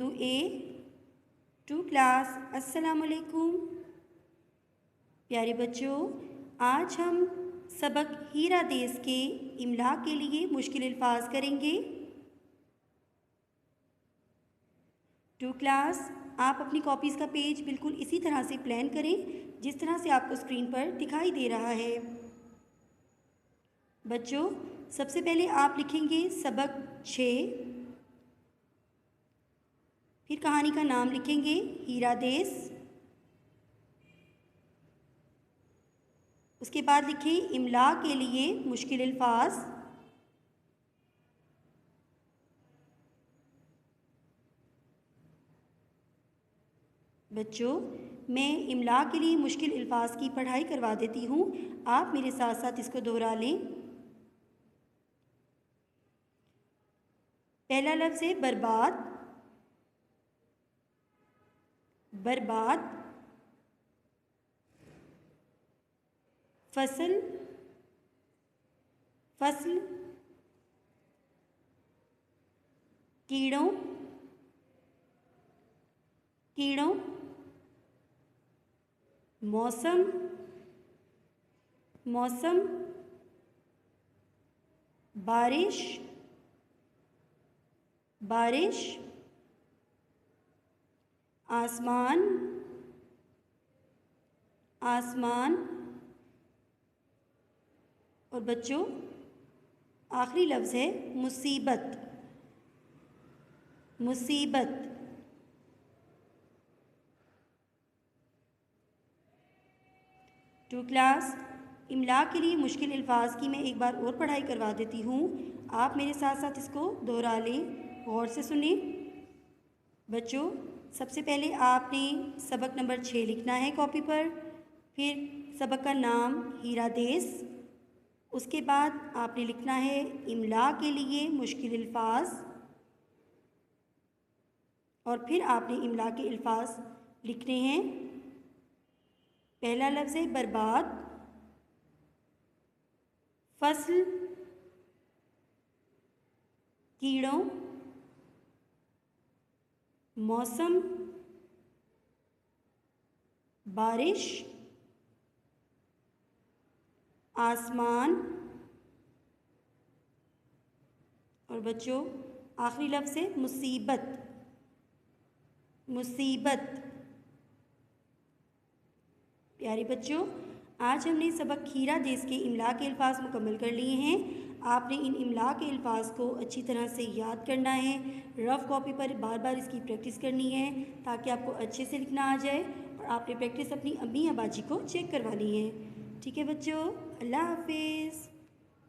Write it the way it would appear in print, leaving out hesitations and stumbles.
Urdu A to class. अस्सलाम वालेकुम प्यारे बच्चों, आज हम सबक हीरा देश के इमला के लिए मुश्किल अल्फाज करेंगे। टू क्लास, आप अपनी कॉपीज़ का पेज बिल्कुल इसी तरह से प्लान करें जिस तरह से आपको स्क्रीन पर दिखाई दे रहा है। बच्चों, सबसे पहले आप लिखेंगे सबक 6, फिर कहानी का नाम लिखेंगे हीरा देश, उसके बाद लिखें इमला के लिए मुश्किल अल्फाज। बच्चों, मैं इमला के लिए मुश्किल अल्फाज की पढ़ाई करवा देती हूँ, आप मेरे साथ साथ इसको दोहरा लें। पहला लफ्ज़ है बर्बाद। बर्बाद, फसल, फसल, कीड़ों, कीड़ों, मौसम, मौसम, बारिश, बारिश, आसमान, आसमान, और बच्चों आखिरी लफ्ज़ है मुसीबत, मुसीबत। टू क्लास, इमला के लिए मुश्किल अल्फाज की मैं एक बार और पढ़ाई करवा देती हूँ, आप मेरे साथ साथ इसको दोहरा लें, गौर से सुनें। बच्चों, सबसे पहले आपने सबक नंबर 6 लिखना है कॉपी पर, फिर सबक का नाम हीरा देश, उसके बाद आपने लिखना है इमला के लिए मुश्किल अल्फाज, और फिर आपने इमला के अल्फाज लिखने हैं। पहला लफ्ज़ है बर्बाद, फसल, कीड़ों, मौसम, बारिश, आसमान, और बच्चों आखिरी लफ्ज़ है मुसीबत, मुसीबत। प्यारे बच्चों, आज हमने सबक हीरा देश के इमला के अल्फाज मुकम्मल कर लिए हैं। आपने इन इमला के अल्फाज को अच्छी तरह से याद करना है, रफ़ कॉपी पर बार बार इसकी प्रैक्टिस करनी है ताकि आपको अच्छे से लिखना आ जाए, और आपने प्रैक्टिस अपनी अम्मी या बाजी को चेक करवानी है। ठीक है बच्चों, अल्लाह हाफिज़।